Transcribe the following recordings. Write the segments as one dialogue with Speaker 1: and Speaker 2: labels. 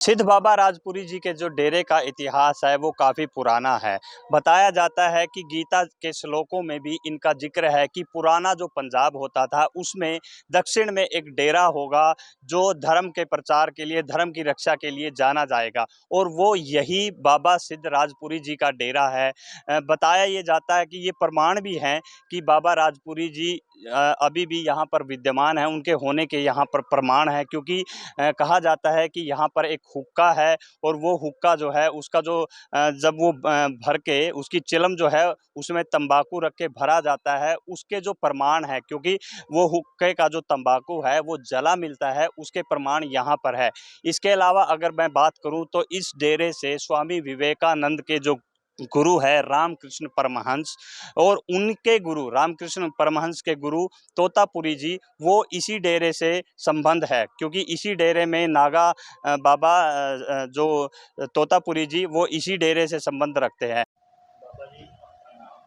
Speaker 1: सिद्ध बाबा राजपुरी जी के जो डेरे का इतिहास है वो काफ़ी पुराना है। बताया जाता है कि गीता के श्लोकों में भी इनका ज़िक्र है कि पुराना जो पंजाब होता था उसमें दक्षिण में एक डेरा होगा जो धर्म के प्रचार के लिए, धर्म की रक्षा के लिए जाना जाएगा और वो यही बाबा सिद्ध राजपुरी जी का डेरा है। बताया ये जाता है कि ये प्रमाण भी हैं कि बाबा राजपुरी जी अभी भी यहाँ पर विद्यमान हैं, उनके होने के यहाँ पर प्रमाण हैं क्योंकि कहा जाता है कि यहाँ पर एक हुक्का है और वो हुक्का जो है उसका जो जब वो भर के उसकी चिलम जो है उसमें तंबाकू रख के भरा जाता है, उसके जो प्रमाण है क्योंकि वो हुक्के का जो तंबाकू है वो जला मिलता है, उसके प्रमाण यहाँ पर है। इसके अलावा अगर मैं बात करूँ तो इस डेरे से स्वामी विवेकानंद के जो गुरु है रामकृष्ण परमहंस और उनके गुरु रामकृष्ण परमहंस के गुरु तोतापुरी जी, वो इसी डेरे से संबंध है क्योंकि इसी डेरे में नागा बाबा जो तोतापुरी जी वो इसी डेरे से संबंध रखते हैं। बाबा जी आपका नाम?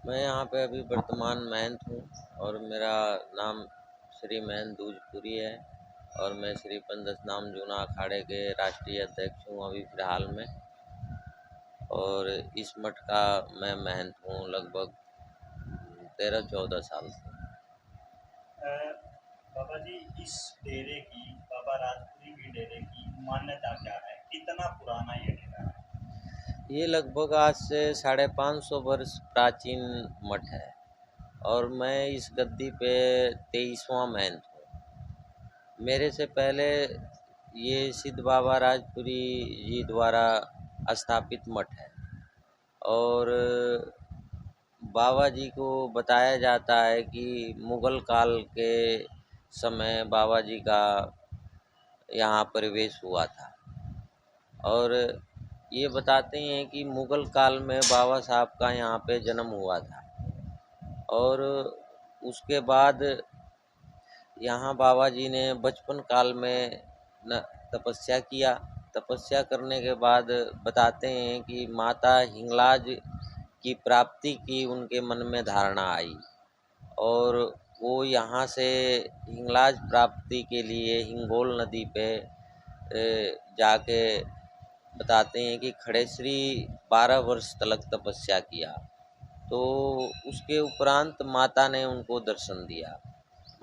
Speaker 2: मैं यहाँ पे अभी वर्तमान महंत हूँ और मेरा नाम श्री महंत दूजपुरी है और मैं श्री पंचदशनाम जूना अखाड़े के राष्ट्रीय अध्यक्ष हूँ अभी फ़िलहाल में। और इस मठ का मैं महंत हूँ लगभग 13-14 साल से।
Speaker 1: बाबा जी इस डेरे की, बाबा राजपुरी की डेरे की मान्यता क्या है? कितना पुराना ये डेरा है?
Speaker 2: ये लगभग आज से 550 वर्ष प्राचीन मठ है और मैं इस गद्दी पे 23वां महंत हूँ। मेरे से पहले ये सिद्ध बाबा राजपुरी जी द्वारा स्थापित मठ है और बाबा जी को बताया जाता है कि मुग़ल काल के समय बाबा जी का यहाँ प्रवेश हुआ था और ये बताते हैं कि मुग़ल काल में बाबा साहब का यहाँ पे जन्म हुआ था और उसके बाद यहाँ बाबा जी ने बचपन काल में न तपस्या किया। तपस्या करने के बाद बताते हैं कि माता हिंगलाज की प्राप्ति की उनके मन में धारणा आई और वो यहाँ से हिंगलाज प्राप्ति के लिए हिंगोल नदी पे जाके बताते हैं कि खड़ेश्वरी 12 वर्ष तलक तपस्या किया। तो उसके उपरांत माता ने उनको दर्शन दिया।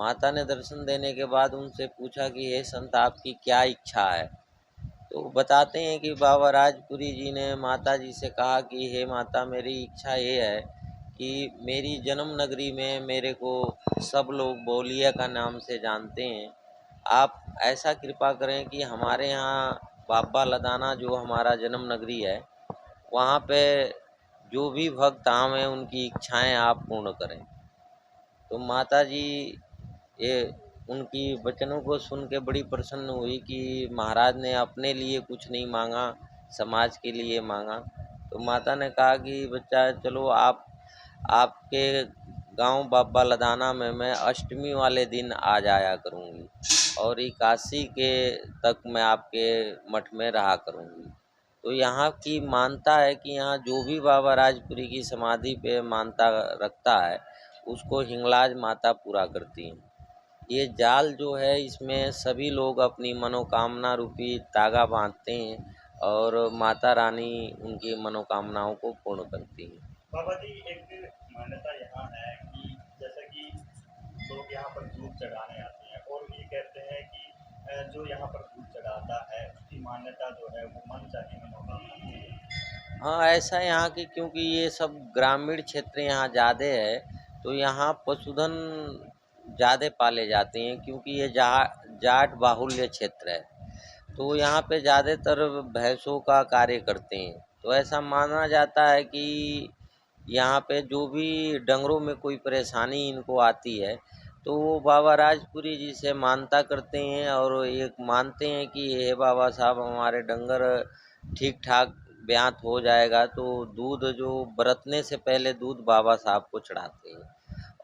Speaker 2: माता ने दर्शन देने के बाद उनसे पूछा कि हे संत आपकी क्या इच्छा है? तो बताते हैं कि बाबा राजपुरी जी ने माता जी से कहा कि हे माता मेरी इच्छा ये है कि मेरी जन्म नगरी में मेरे को सब लोग बोलिया का नाम से जानते हैं। आप ऐसा कृपा करें कि हमारे यहाँ बाबा लदाना जो हमारा जन्म नगरी है वहाँ पे जो भी भक्त आए हैं उनकी इच्छाएं आप पूर्ण करें। तो माता जी ये उनकी वचनों को सुन के बड़ी प्रसन्न हुई कि महाराज ने अपने लिए कुछ नहीं मांगा, समाज के लिए मांगा। तो माता ने कहा कि बच्चा चलो आपके गांव बाबा लदाना में मैं अष्टमी वाले दिन आ जाया करूंगी और इक्यासी के तक मैं आपके मठ में रहा करूंगी। तो यहाँ की मानता है कि यहाँ जो भी बाबा राजपुरी की समाधि पे मानता रखता है उसको हिंगलाज माता पूरा करती हैं। ये जाल जो है इसमें सभी लोग अपनी मनोकामना रूपी धागा बांधते हैं और माता रानी उनकी मनोकामनाओं को पूर्ण करती हैं।
Speaker 1: बाबा जी एक मान्यता यहाँ है कि जैसे कि लोग यहाँ पर दूध चढ़ाने आते हैं और ये कहते हैं कि जो यहाँ पर दूध चढ़ाता है उसकी मान्यता जो है वो मन चाही मनोकामना पूरी होती है।
Speaker 2: हाँ ऐसा यहाँ की क्योंकि ये सब ग्रामीण क्षेत्र यहाँ ज़्यादा है तो यहाँ पशुधन ज़्यादा पाले जाते हैं क्योंकि ये जाट बाहुल्य क्षेत्र है तो यहाँ पे ज़्यादातर भैंसों का कार्य करते हैं। तो ऐसा माना जाता है कि यहाँ पे जो भी डंगरों में कोई परेशानी इनको आती है तो वो बाबा राजपुरी जी से मानता करते हैं और ये मानते हैं कि हे बाबा साहब हमारे डंगर ठीक ठाक ब्यात हो जाएगा। तो दूध जो बरतने से पहले दूध बाबा साहब को चढ़ाते हैं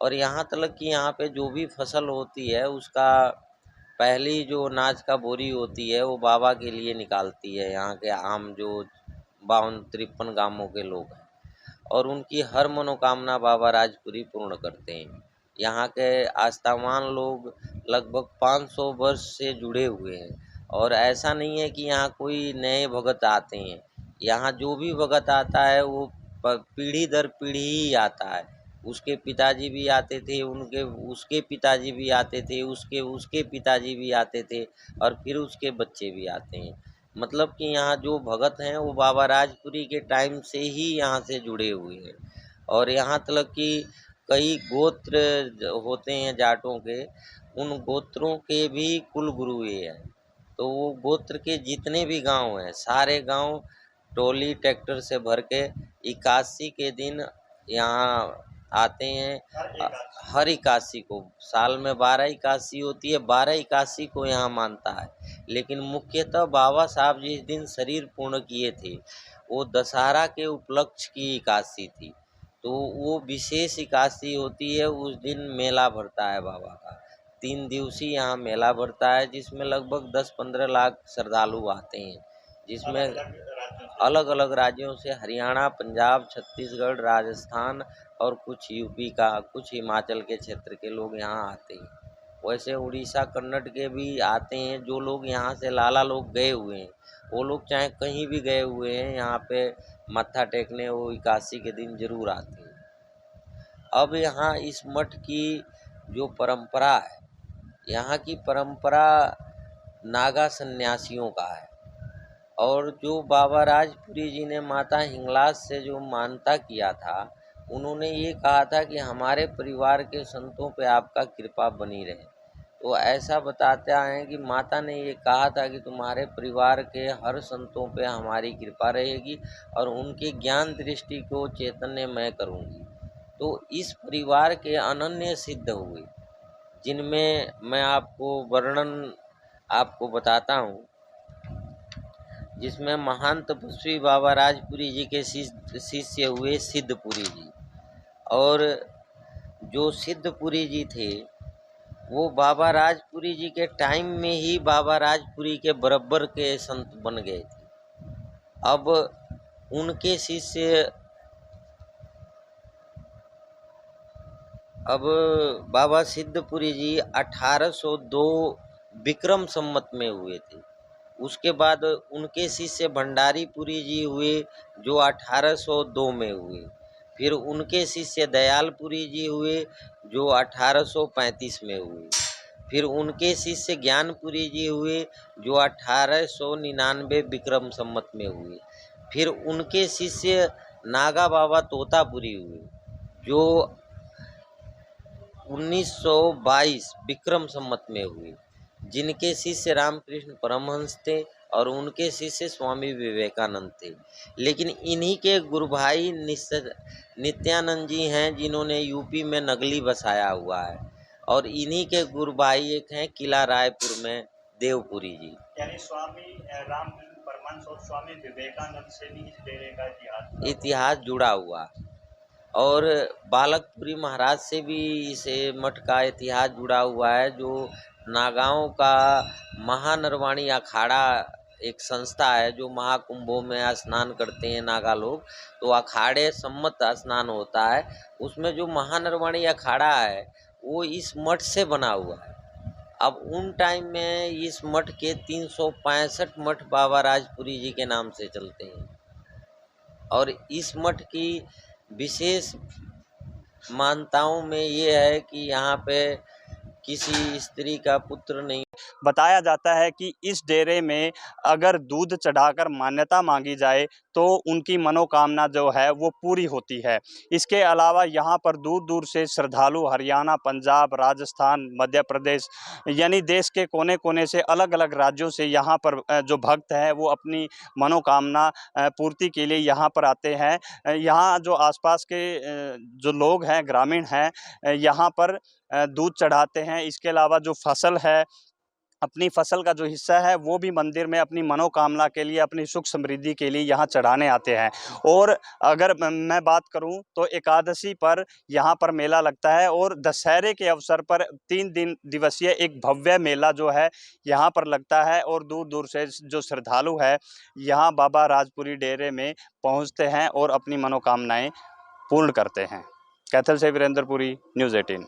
Speaker 2: और यहाँ तक कि यहाँ पे जो भी फसल होती है उसका पहली जो अनाज का बोरी होती है वो बाबा के लिए निकालती है यहाँ के आम जो 52-53 गांवों के लोग हैं और उनकी हर मनोकामना बाबा राजपुरी पूर्ण करते हैं। यहाँ के आस्थावान लोग लगभग 500 वर्ष से जुड़े हुए हैं और ऐसा नहीं है कि यहाँ कोई नए भगत आते हैं। यहाँ जो भी भगत आता है वो पीढ़ी दर पीढ़ी ही आता है। उसके पिताजी भी आते थे, उनके उसके पिताजी भी आते थे, उसके उसके पिताजी भी आते थे और फिर उसके बच्चे भी आते हैं। मतलब कि यहाँ जो भगत हैं वो बाबा राजपुरी के टाइम से ही यहाँ से जुड़े हुए हैं। और यहाँ तक कि कई गोत्र होते हैं जाटों के, उन गोत्रों के भी कुल गुरु ये हैं। तो वो गोत्र के जितने भी गांव हैं, सारे गांव ट्रॉली ट्रैक्टर से भर के 81 के दिन यहाँ आते हैं। हर 81 को, साल में 12 81 होती है, 12 81 को यहाँ मानता है। लेकिन मुख्यतः बाबा साहब जिस दिन शरीर पूर्ण किए थे वो दशहरा के उपलक्ष्य की 81 थी। तो वो विशेष 81 होती है। उस दिन मेला भरता है बाबा का, 3 दिवसीय यहाँ मेला भरता है, जिसमें लगभग 10-15 लाख श्रद्धालु आते हैं। जिसमें अलग अलग राज्यों से, हरियाणा, पंजाब, छत्तीसगढ़, राजस्थान और कुछ यूपी का, कुछ हिमाचल के क्षेत्र के लोग यहाँ आते हैं। वैसे उड़ीसा, कन्नड़ के भी आते हैं। जो लोग यहाँ से लाला लोग गए हुए हैं, वो लोग चाहे कहीं भी गए हुए हैं, यहाँ पे मत्था टेकने वो 81 के दिन जरूर आते हैं। अब यहाँ इस मठ की जो परंपरा है, यहाँ की परंपरा नागा सन्यासियों का है। और जो बाबा राजपुरी जी ने माता हिंगलाज से जो मानता किया था, उन्होंने ये कहा था कि हमारे परिवार के संतों पे आपका कृपा बनी रहे। तो ऐसा बताते आए हैं कि माता ने ये कहा था कि तुम्हारे परिवार के हर संतों पे हमारी कृपा रहेगी और उनके ज्ञान दृष्टि को चैतन्य मैं करूँगी। तो इस परिवार के अनन्य सिद्ध हुए, जिनमें मैं आपको वर्णन आपको बताता हूँ। जिसमें महान तपस्वी बाबा राजपुरी जी के शिष्य हुए सिद्धपुरी जी। और जो सिद्धपुरी जी थे वो बाबा राजपुरी जी के टाइम में ही बाबा राजपुरी के बराबर के संत बन गए थे। अब उनके शिष्य अब बाबा सिद्धपुरी जी 1802 विक्रम संवत में हुए थे। उसके बाद उनके शिष्य भंडारीपुरी जी हुए जो 1802 में हुए। फिर उनके शिष्य दयालपुरी जी हुए जो 1835 में हुए। फिर उनके शिष्य ज्ञानपुरी जी हुए जो 1899 विक्रम संवत में हुए। फिर उनके शिष्य नागा बाबा तोतापुरी हुए जो 1922 विक्रम संवत में हुए, जिनके शिष्य रामकृष्ण परमहंस थे और उनके शिष्य स्वामी विवेकानंद थे। लेकिन इन्हीं के गुरु भाई नित्यानंद जी हैं, जिन्होंने यूपी में नगली बसाया हुआ है। और इन्हीं के गुरु भाई एक हैं किला रायपुर में देवपुरी जी।
Speaker 1: यानी स्वामी रामकृष्ण परमहंस और स्वामी विवेकानंद से भी इस डेरे का
Speaker 2: इतिहास जुड़ा हुआ। और बालकपुरी महाराज से भी इस मठ का इतिहास जुड़ा हुआ है। जो नागाओं का महानरवाणी अखाड़ा एक संस्था है, जो महाकुंभों में स्नान करते हैं नागा लोग, तो अखाड़े सम्मत स्नान होता है। उसमें जो महानरवाणी अखाड़ा है वो इस मठ से बना हुआ है। अब उन टाइम में इस मठ के 365 मठ बाबा राजपुरी जी के नाम से चलते हैं। और इस मठ की विशेष मान्यताओं में ये है कि यहाँ पे किसी स्त्री का पुत्र नहीं।
Speaker 1: बताया जाता है कि इस डेरे में अगर दूध चढ़ाकर मान्यता मांगी जाए तो उनकी मनोकामना जो है वो पूरी होती है। इसके अलावा यहाँ पर दूर दूर से श्रद्धालु हरियाणा, पंजाब, राजस्थान, मध्य प्रदेश यानी देश के कोने कोने से, अलग अलग राज्यों से यहाँ पर जो भक्त हैं वो अपनी मनोकामना पूर्ति के लिए यहाँ पर आते हैं। यहाँ जो आसपास के जो लोग हैं, ग्रामीण हैं, यहाँ पर दूध चढ़ाते हैं। इसके अलावा जो फसल है, अपनी फसल का जो हिस्सा है वो भी मंदिर में अपनी मनोकामना के लिए, अपनी सुख समृद्धि के लिए यहाँ चढ़ाने आते हैं। और अगर मैं बात करूँ तो एकादशी पर यहाँ पर मेला लगता है और दशहरे के अवसर पर 3 दिन दिवसीय एक भव्य मेला जो है यहाँ पर लगता है। और दूर दूर से जो श्रद्धालु है यहाँ बाबा राजपुरी डेरे में पहुँचते हैं और अपनी मनोकामनाएं पूर्ण करते हैं। कैथल से वीरेंद्रपुरी, न्यूज़ 18।